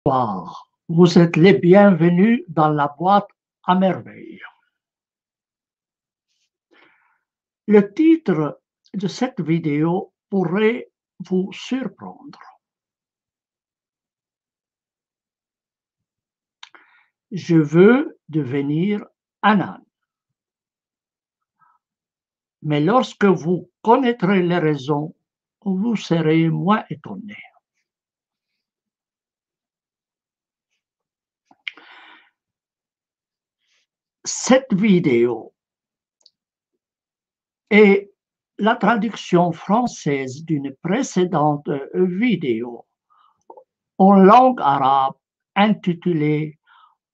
Bonsoir. Vous êtes les bienvenus dans la boîte à merveilles. Le titre de cette vidéo pourrait vous surprendre. Je veux devenir un âne. Mais lorsque vous connaîtrez les raisons, vous serez moins étonné. Cette vidéo est la traduction française d'une précédente vidéo en langue arabe intitulée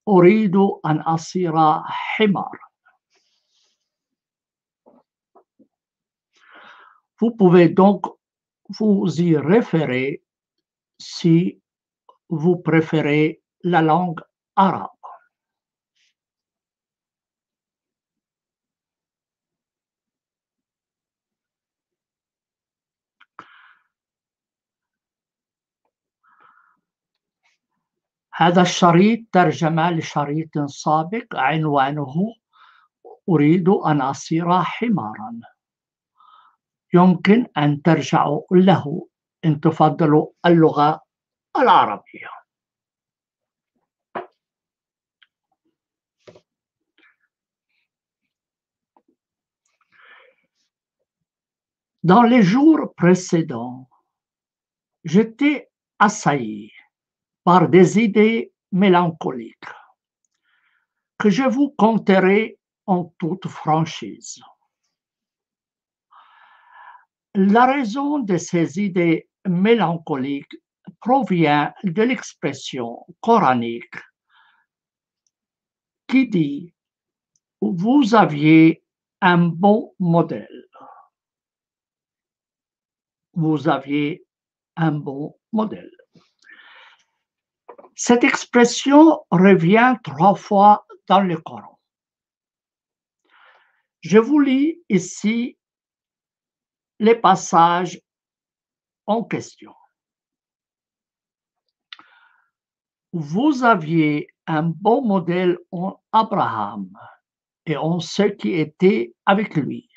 أريد أن أصير حمارا. Vous pouvez donc vous y référer si vous préférez la langue arabe. هذا الشريط ترجمة لشريط سابق عنوانه أريد أن أصير حمارا. يمكن أن ترجعوا له إن تفضلوا اللغة العربية. Dans les jours précédents, j'étais assailli par des idées mélancoliques que je vous conterai en toute franchise. La raison de ces idées mélancoliques provient de l'expression coranique qui dit « Vous aviez un bon modèle ». Vous aviez un bon modèle. Cette expression revient 3 fois dans le Coran. Je vous lis ici les passages en question. Vous aviez un bon modèle en Abraham et en ceux qui étaient avec lui,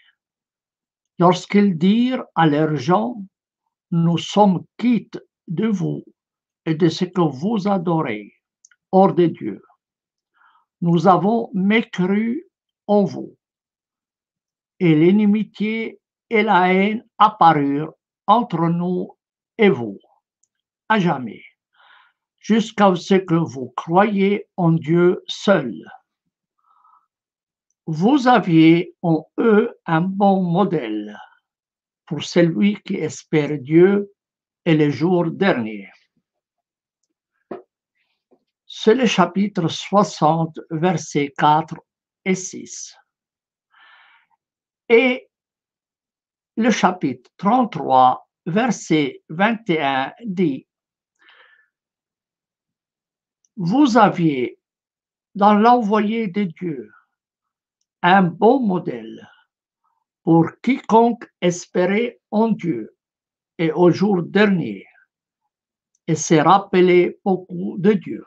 lorsqu'ils dirent à leurs gens, nous sommes quittes de vous et de ce que vous adorez, hors de Dieu. Nous avons mécru en vous, et l'inimitié et la haine apparurent entre nous et vous, à jamais, jusqu'à ce que vous croyiez en Dieu seul. Vous aviez en eux un bon modèle pour celui qui espère Dieu et le jour dernier. C'est le chapitre 60, versets 4 et 6. Et le chapitre 33, verset 21 dit « Vous aviez dans l'envoyé de Dieu un bon modèle pour quiconque espérait en Dieu et au jour dernier et s'est rappelé beaucoup de Dieu. »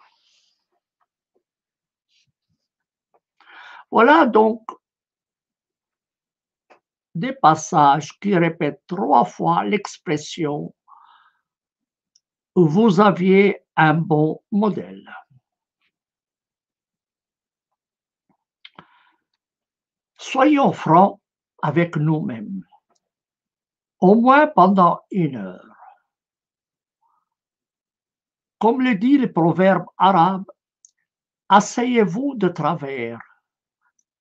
Voilà donc des passages qui répètent 3 fois l'expression « Vous aviez un bon modèle ». Soyons francs avec nous-mêmes, au moins pendant 1 heure. Comme le dit le proverbe arabe, asseyez-vous de travers,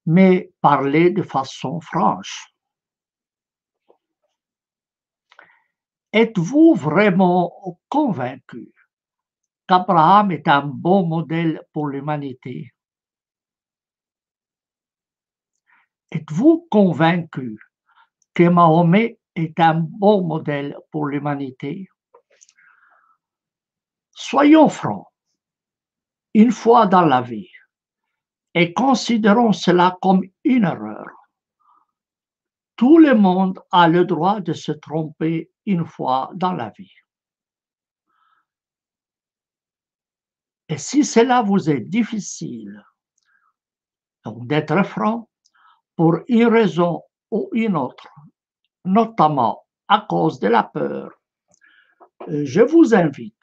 mais parlez de façon franche. Êtes-vous vraiment convaincu qu'Abraham est un bon modèle pour l'humanité? Êtes-vous convaincu que Mahomet est un bon modèle pour l'humanité? Soyons francs, une fois dans la vie, et considérons cela comme une erreur. Tout le monde a le droit de se tromper une fois dans la vie. Et si cela vous est difficile, donc d'être franc, pour une raison ou une autre, notamment à cause de la peur, je vous invite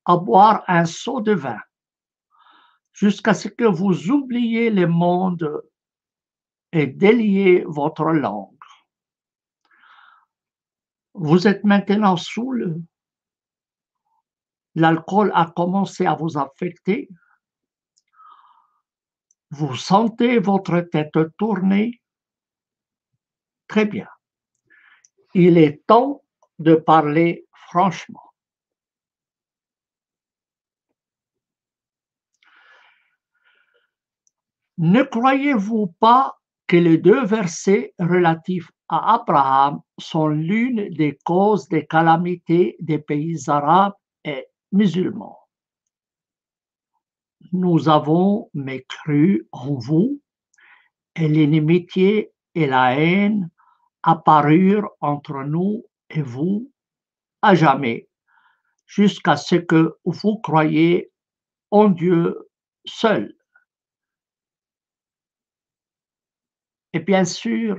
à boire un seau de vin jusqu'à ce que vous oubliez le monde et déliez votre langue. Vous êtes maintenant saoul, l'alcool a commencé à vous affecter, vous sentez votre tête tourner. Très bien. Il est temps de parler franchement. Ne croyez-vous pas que les deux versets relatifs à Abraham sont l'une des causes des calamités des pays arabes et musulmans? Nous avons mécru en vous, et l'inimitié et la haine apparurent entre nous et vous à jamais, jusqu'à ce que vous croyiez en Dieu seul. Et bien sûr,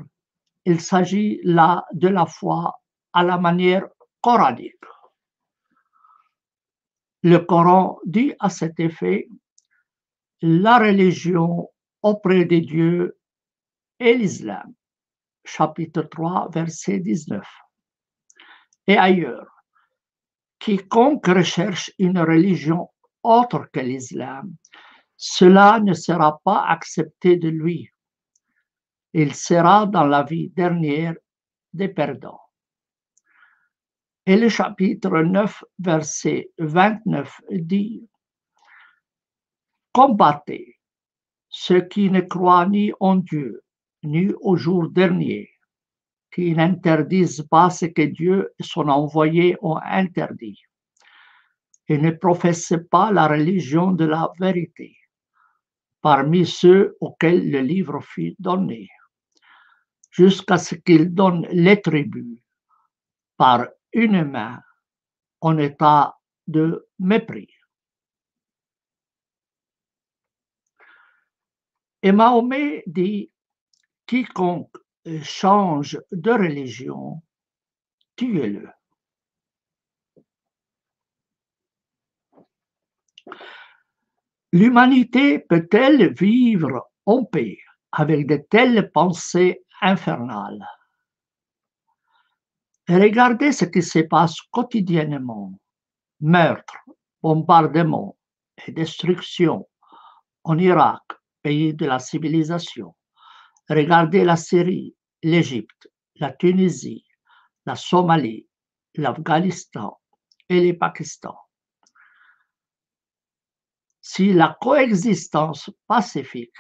il s'agit là de la foi à la manière coranique. Le Coran dit à cet effet: la religion auprès de Dieu est l'islam, chapitre 3, verset 19. Et ailleurs, quiconque recherche une religion autre que l'islam, cela ne sera pas accepté de lui. Il sera dans la vie dernière des perdants. Et le chapitre 9, verset 29 dit: combattez ceux qui ne croient ni en Dieu, ni au jour dernier, qui n'interdisent pas ce que Dieu et son envoyé ont interdit, et ne professent pas la religion de la vérité, parmi ceux auxquels le livre fut donné, jusqu'à ce qu'ils donnent les tribus par une main en état de mépris. Et Mahomet dit: quiconque change de religion, tuez-le. L'humanité peut-elle vivre en paix avec de telles pensées infernales? Regardez ce qui se passe quotidiennement: meurtres, bombardements et destruction en Irak, pays de la civilisation. Regardez la Syrie, l'Égypte, la Tunisie, la Somalie, l'Afghanistan et le Pakistan. Si la coexistence pacifique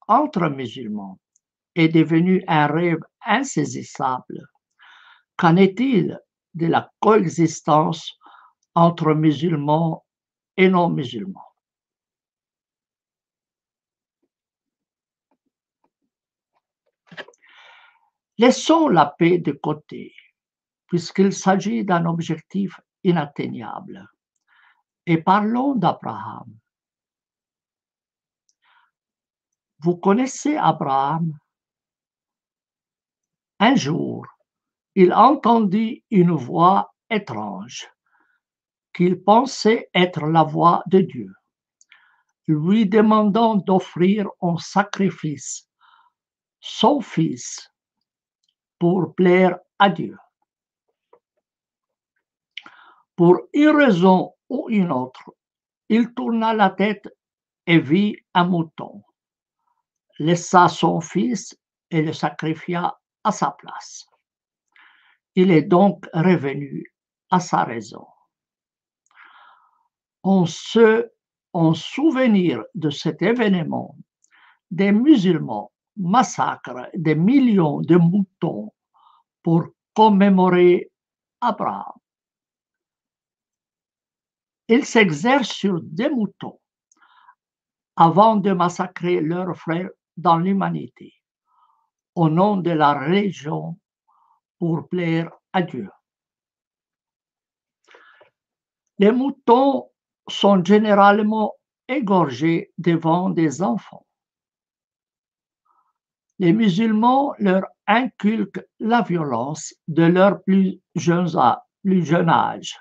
entre musulmans est devenue un rêve insaisissable, qu'en est-il de la coexistence entre musulmans et non-musulmans? Laissons la paix de côté, puisqu'il s'agit d'un objectif inatteignable, et parlons d'Abraham. Vous connaissez Abraham? Un jour, il entendit une voix étrange qu'il pensait être la voix de Dieu, lui demandant d'offrir en sacrifice son fils pour plaire à Dieu. Pour une raison ou une autre, il tourna la tête et vit un mouton, laissa son fils et le sacrifia à sa place. Il est donc revenu à sa raison. En souvenir de cet événement, des musulmans massacrent des millions de moutons pour commémorer Abraham. Ils s'exercent sur des moutons avant de massacrer leurs frères dans l'humanité, au nom de la religion, pour plaire à Dieu. Les moutons sont généralement égorger devant des enfants. Les musulmans leur inculquent la violence de leur plus jeune âge.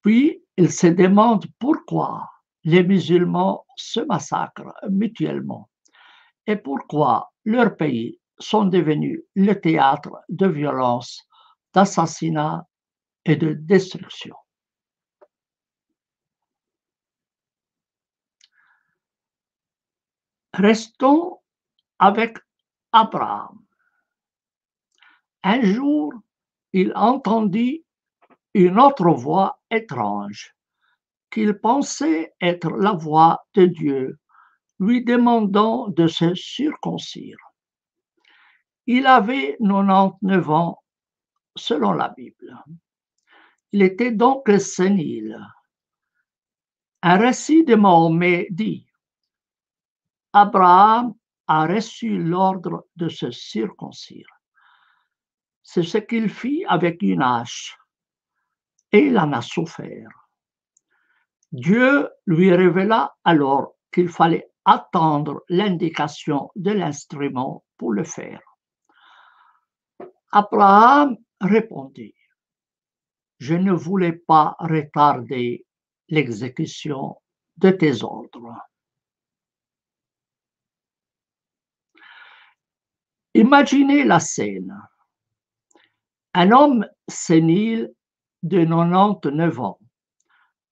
Puis, ils se demandent pourquoi les musulmans se massacrent mutuellement et pourquoi leurs pays sont devenus le théâtre de violences, d'assassinats et de destruction. Restons avec Abraham. Un jour, il entendit une autre voix étrange qu'il pensait être la voix de Dieu, lui demandant de se circoncire. Il avait 99 ans selon la Bible. Il était donc sénile. Un récit de Mahomet dit: Abraham a reçu l'ordre de se circoncire. C'est ce qu'il fit avec une hache, et il en a souffert. Dieu lui révéla alors qu'il fallait attendre l'indication de l'instrument pour le faire. Abraham répondit: Je ne voulais pas retarder l'exécution de tes ordres. Imaginez la scène. Un homme sénile de 99 ans,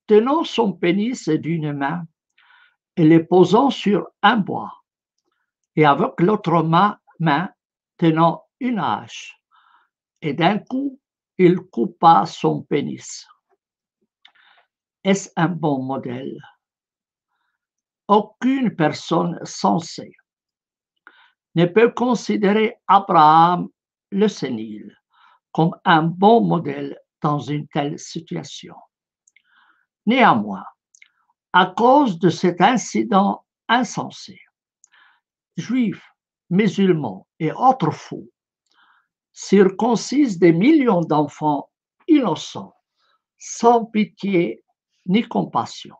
tenant son pénis d'une main et le posant sur un bois, et avec l'autre main tenant une hache, et d'un coup, il coupa son pénis. Est-ce un bon modèle? Aucune personne sensée ne peut considérer Abraham le sénile comme un bon modèle dans une telle situation. Néanmoins, à cause de cet incident insensé, juifs, musulmans et autres fous circoncisent des millions d'enfants innocents, sans pitié ni compassion.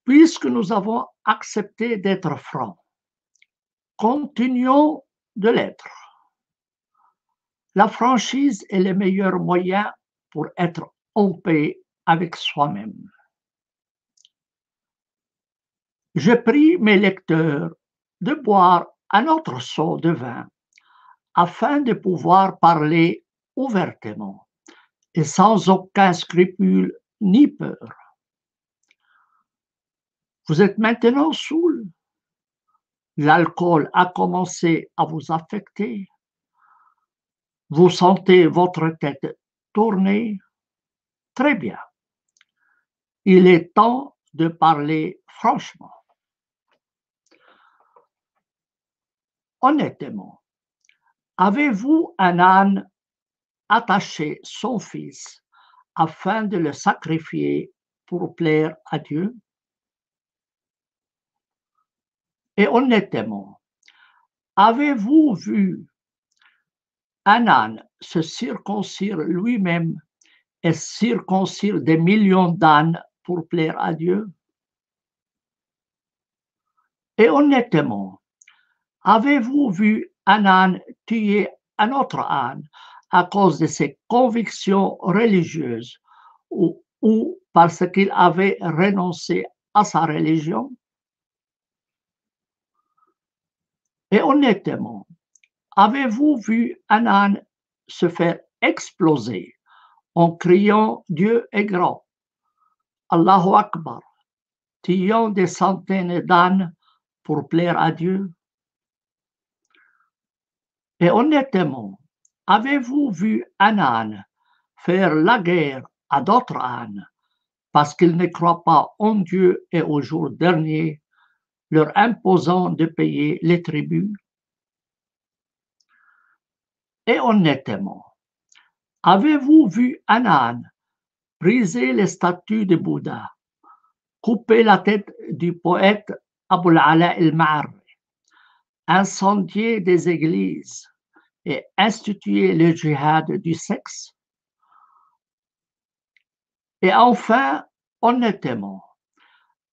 Puisque nous avons accepté d'être francs, continuons de l'être. La franchise est le meilleur moyen pour être en paix avec soi-même. Je prie mes lecteurs de boire un autre seau de vin afin de pouvoir parler ouvertement et sans aucun scrupule ni peur. Vous êtes maintenant saoul. L'alcool a commencé à vous affecter. Vous sentez votre tête tourner. Très bien. Il est temps de parler franchement. Honnêtement, avez-vous un âne attaché son fils afin de le sacrifier pour plaire à Dieu? Et honnêtement, avez-vous vu un âne se circoncire lui-même et circoncire des millions d'ânes pour plaire à Dieu? Et honnêtement, avez-vous vu un âne tuer un autre âne à cause de ses convictions religieuses ou parce qu'il avait renoncé à sa religion? Et honnêtement, avez-vous vu un âne se faire exploser en criant Dieu est grand, Allahu Akbar, tuant des centaines d'ânes pour plaire à Dieu? Et honnêtement, avez-vous vu un âne faire la guerre à d'autres ânes parce qu'ils ne croient pas en Dieu et au jour dernier, leur imposant de payer les tributs? Et honnêtement, avez-vous vu un âne briser les statues de Bouddha, couper la tête du poète Abul Ala el-Ma'arri, incendier des églises et institué le djihad du sexe? Et enfin, honnêtement,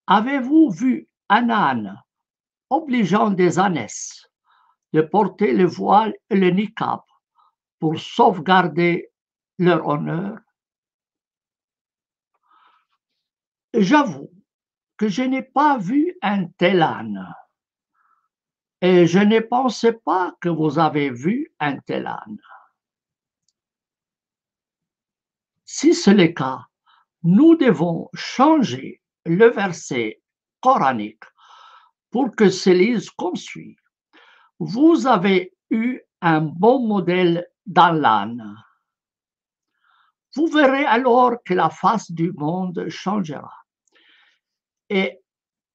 avez-vous vu un âne obligeant des ânesses de porter le voile et le niqab pour sauvegarder leur honneur? J'avoue que je n'ai pas vu un tel âne, et je ne pensais pas que vous avez vu un tel âne. Si c'est le cas, nous devons changer le verset coranique pour que se lise comme suit. Vous avez eu un bon modèle dans l'âne. Vous verrez alors que la face du monde changera, et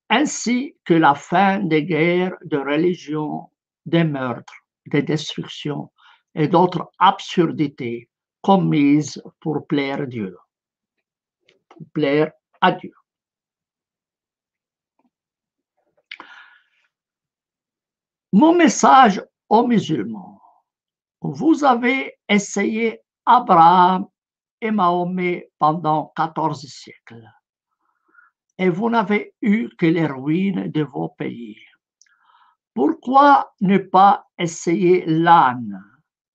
ainsi que la fin des guerres de religion, des meurtres, des destructions et d'autres absurdités commises pour plaire Dieu, pour plaire à Dieu. Mon message aux musulmans: vous avez essayé Abraham et Mahomet pendant 14 siècles, et vous n'avez eu que les ruines de vos pays. Pourquoi ne pas essayer l'âne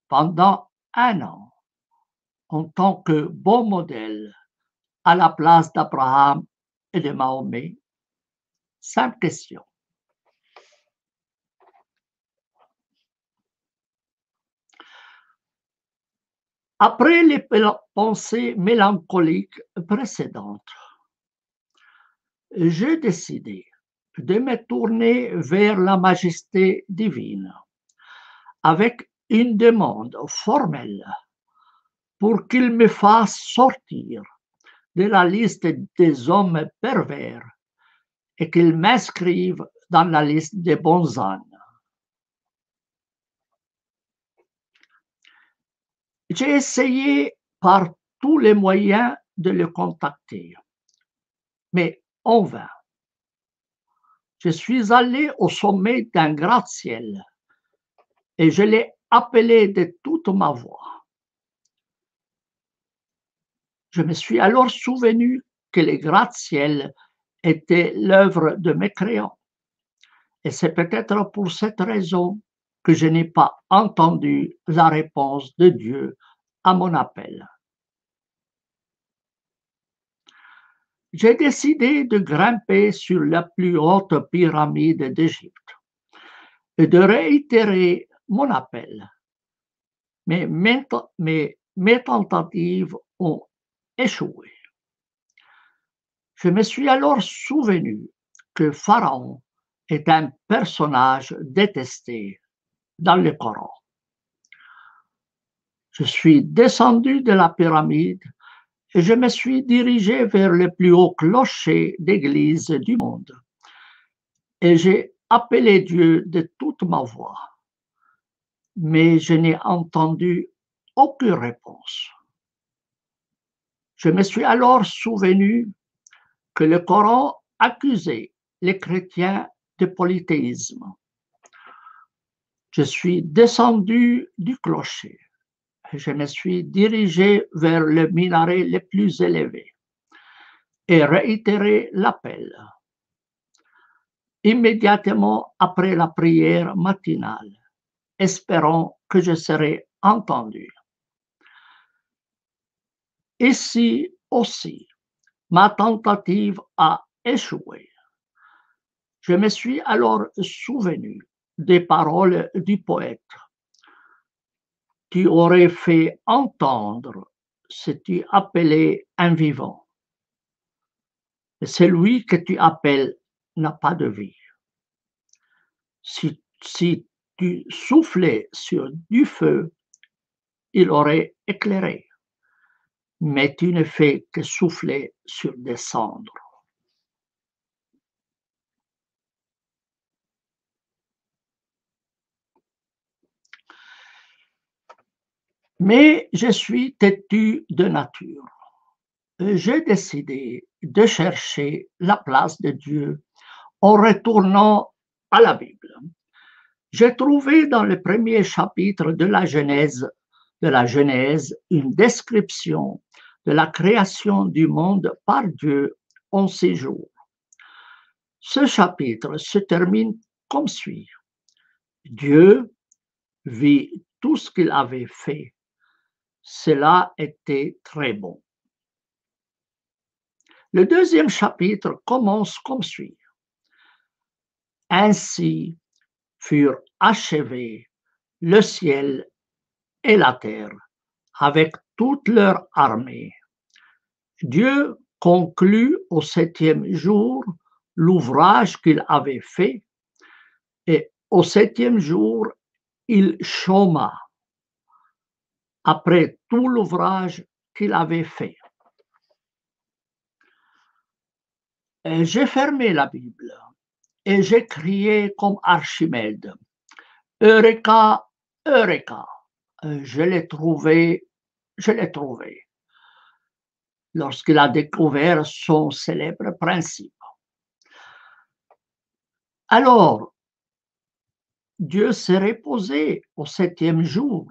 pendant un an en tant que bon modèle à la place d'Abraham et de Mahomet? Simple question. Après les pensées mélancoliques précédentes, j'ai décidé de me tourner vers la majesté divine avec une demande formelle pour qu'il me fasse sortir de la liste des hommes pervers et qu'il m'inscrive dans la liste des bons ânes. J'ai essayé par tous les moyens de le contacter, mais en vain. Je suis allé au sommet d'un gratte-ciel et je l'ai appelé de toute ma voix. Je me suis alors souvenu que les gratte-ciel étaient l'œuvre de mécréants. Et c'est peut-être pour cette raison que je n'ai pas entendu la réponse de Dieu à mon appel. J'ai décidé de grimper sur la plus haute pyramide d'Égypte et de réitérer mon appel. Mais mes tentatives ont échoué. Je me suis alors souvenu que Pharaon est un personnage détesté dans le Coran. Je suis descendu de la pyramide et je me suis dirigé vers le plus haut clocher d'église du monde. Et j'ai appelé Dieu de toute ma voix, mais je n'ai entendu aucune réponse. Je me suis alors souvenu que le Coran accusait les chrétiens de polythéisme. Je suis descendu du clocher et je me suis dirigé vers le minaret le plus élevé et réitéré l'appel. Immédiatement après la prière matinale, espérant que je serai entendu. Ici aussi, ma tentative a échoué. Je me suis alors souvenu des paroles du poète. Tu aurais fait entendre ce que tu appelais un vivant. Celui que tu appelles n'a pas de vie. Si tu soufflais sur du feu, il aurait éclairé. Mais tu ne fais que souffler sur des cendres. Mais je suis têtu de nature. J'ai décidé de chercher la place de Dieu en retournant à la Bible. J'ai trouvé dans le premier chapitre de la Genèse une description de la création du monde par Dieu en 6 jours. Ce chapitre se termine comme suit. Dieu vit tout ce qu'il avait fait. Cela était très bon. Le deuxième chapitre commence comme suit. Ainsi furent achevés le ciel et la terre avec toute leur armée. Dieu conclut au 7e jour l'ouvrage qu'il avait fait et au 7e jour, il chôma après tout l'ouvrage qu'il avait fait. Et j'ai fermé la Bible et j'ai crié comme Archimède. Eureka, Eureka, je l'ai trouvé, je l'ai trouvé. Lorsqu'il a découvert son célèbre principe. Alors, Dieu s'est reposé au 7e jour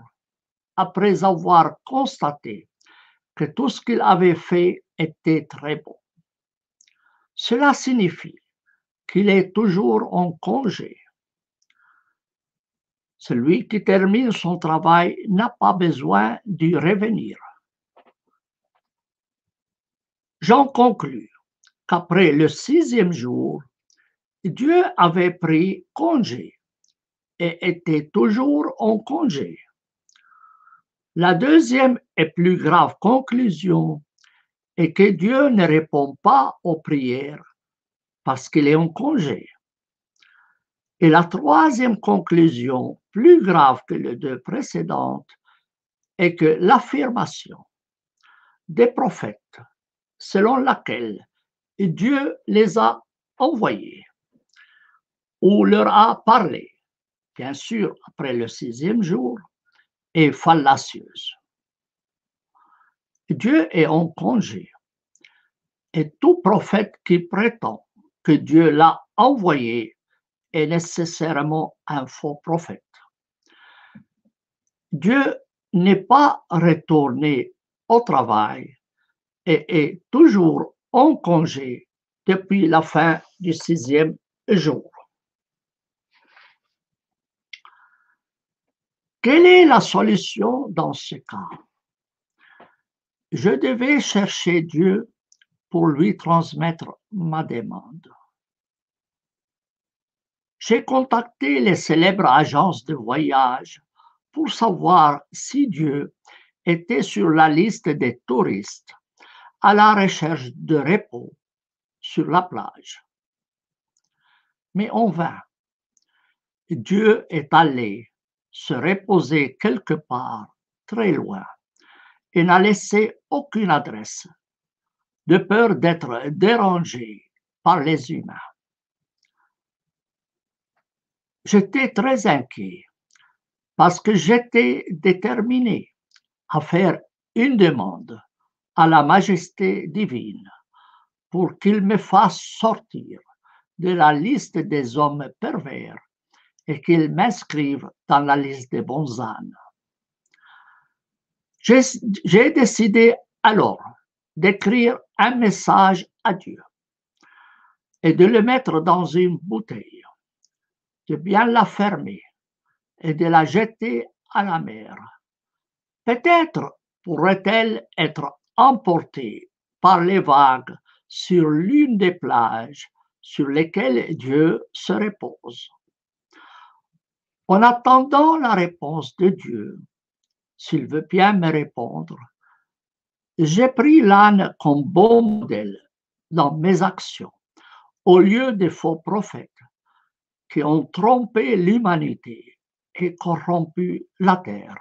après avoir constaté que tout ce qu'il avait fait était très bon. Cela signifie qu'il est toujours en congé. Celui qui termine son travail n'a pas besoin d'y revenir. J'en conclus qu'après le 6e jour, Dieu avait pris congé et était toujours en congé. La deuxième et plus grave conclusion est que Dieu ne répond pas aux prières parce qu'il est en congé. Et la troisième conclusion, plus grave que les deux précédentes, est que l'affirmation des prophètes selon laquelle Dieu les a envoyés ou leur a parlé, bien sûr après le 6e jour, est fallacieuse. Dieu est en congé et tout prophète qui prétend que Dieu l'a envoyé est nécessairement un faux prophète. Dieu n'est pas retourné au travail et est toujours en congé depuis la fin du 6e jour. Quelle est la solution dans ce cas? Je devais chercher Dieu pour lui transmettre ma demande. J'ai contacté les célèbres agences de voyage pour savoir si Dieu était sur la liste des touristes à la recherche de repos sur la plage. Mais en vain, Dieu est allé se reposer quelque part très loin et n'a laissé aucune adresse, de peur d'être dérangé par les humains. J'étais très inquiet parce que j'étais déterminé à faire une demande à la majesté divine pour qu'il me fasse sortir de la liste des hommes pervers et qu'il m'inscrive dans la liste des bons ânes. J'ai décidé alors d'écrire un message à Dieu et de le mettre dans une bouteille, de bien la fermer et de la jeter à la mer. Peut-être pourrait-elle être emportée par les vagues sur l'une des plages sur lesquelles Dieu se repose. En attendant la réponse de Dieu, s'il veut bien me répondre, j'ai pris l'âne comme bon modèle dans mes actions, au lieu des faux prophètes qui ont trompé l'humanité et corrompu la terre.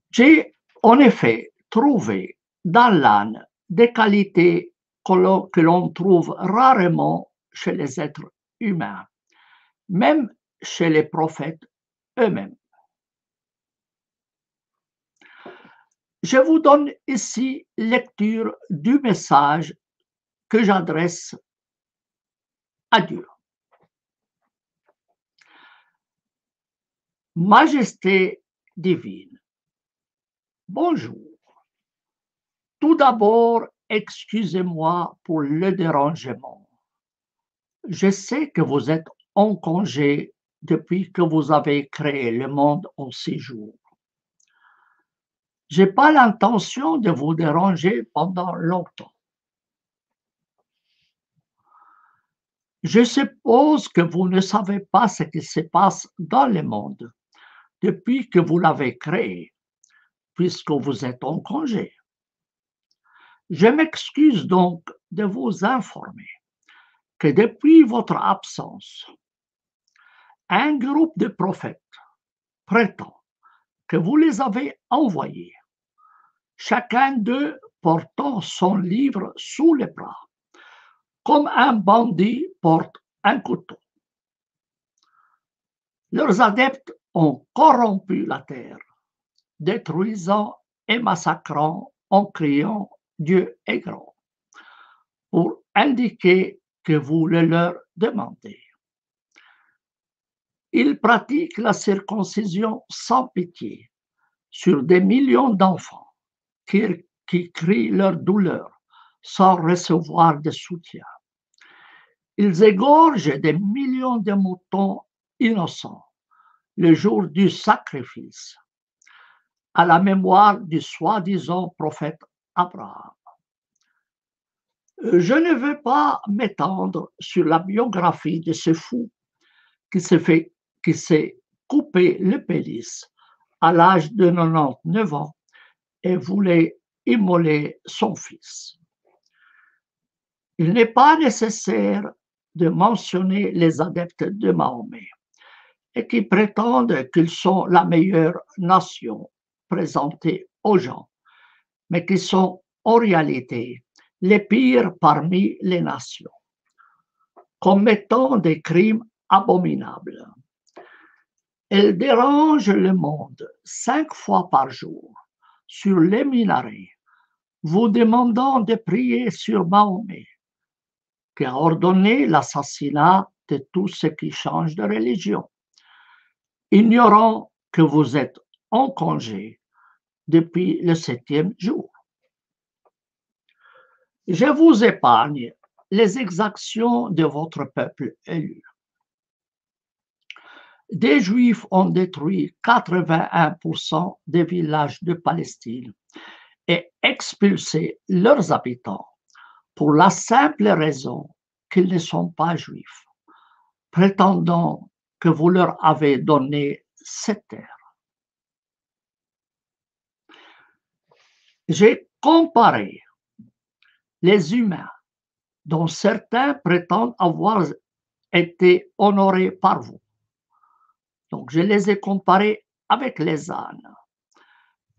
J'ai en effet trouvé dans l'âne des qualités que l'on trouve rarement chez les êtres humains, même chez les prophètes eux-mêmes. Je vous donne ici lecture du message que j'adresse à Dieu. Majesté divine, bonjour. Tout d'abord, excusez-moi pour le dérangement. Je sais que vous êtes en congé depuis que vous avez créé le monde en 6 jours. J'ai pas l'intention de vous déranger pendant longtemps. Je suppose que vous ne savez pas ce qui se passe dans le monde depuis que vous l'avez créé, puisque vous êtes en congé. Je m'excuse donc de vous informer que depuis votre absence, un groupe de prophètes prétend que vous les avez envoyés, chacun d'eux portant son livre sous les bras, comme un bandit porte un couteau. Leurs adeptes ont corrompu la terre, détruisant et massacrant en criant Dieu est grand, pour indiquer que vous le leur demandez. Ils pratiquent la circoncision sans pitié sur des millions d'enfants qui crient leur douleur sans recevoir de soutien. Ils égorgent des millions de moutons innocents le jour du sacrifice, à la mémoire du soi-disant prophète Abraham. Je ne veux pas m'étendre sur la biographie de ce fou qui s'est coupé le pénis à l'âge de 99 ans et voulait immoler son fils. Il n'est pas nécessaire de mentionner les adeptes de Mahomet et qui prétendent qu'ils sont la meilleure nation présentée aux gens, mais qui sont en réalité les pires parmi les nations, commettant des crimes abominables. Elles dérangent le monde 5 fois par jour sur les minarets, vous demandant de prier sur Mahomet, qui a ordonné l'assassinat de tous ceux qui changent de religion, ignorant que vous êtes en congé depuis le 7e jour. Je vous épargne les exactions de votre peuple élu. Des Juifs ont détruit 81% des villages de Palestine et expulsé leurs habitants pour la simple raison qu'ils ne sont pas juifs, prétendant que vous leur avez donné cette terre. J'ai comparé les humains, dont certains prétendent avoir été honorés par vous. Donc, je les ai comparés avec les ânes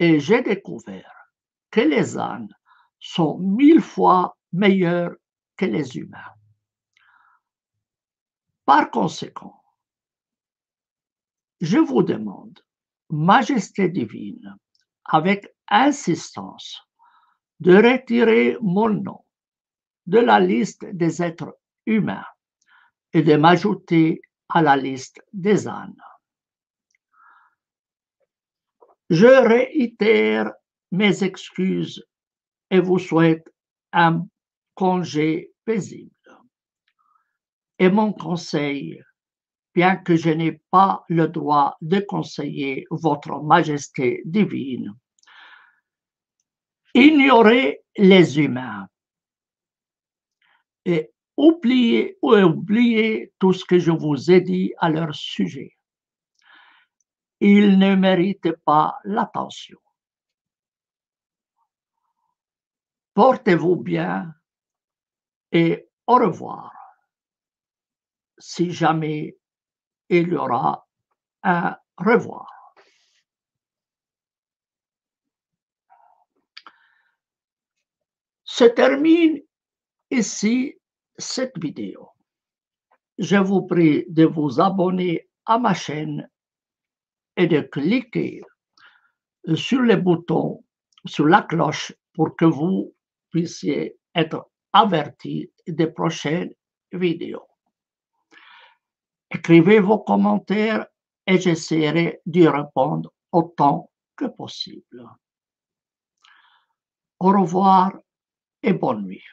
et j'ai découvert que les ânes sont 1000 fois meilleurs que les humains. Par conséquent, je vous demande, Majesté divine, avec insistance, de retirer mon nom de la liste des êtres humains et de m'ajouter à la liste des ânes. Je réitère mes excuses et vous souhaite un congé paisible. Et mon conseil, bien que je n'ai pas le droit de conseiller votre Majesté divine, ignorez les humains et oubliez tout ce que je vous ai dit à leur sujet. Ils ne méritent pas l'attention. Portez-vous bien et au revoir, si jamais il y aura un revoir. Se termine ici cette vidéo. Je vous prie de vous abonner à ma chaîne et de cliquer sur le bouton, sur la cloche pour que vous puissiez être averti des prochaines vidéos. Écrivez vos commentaires et j'essaierai d'y répondre autant que possible. Au revoir et bonne nuit.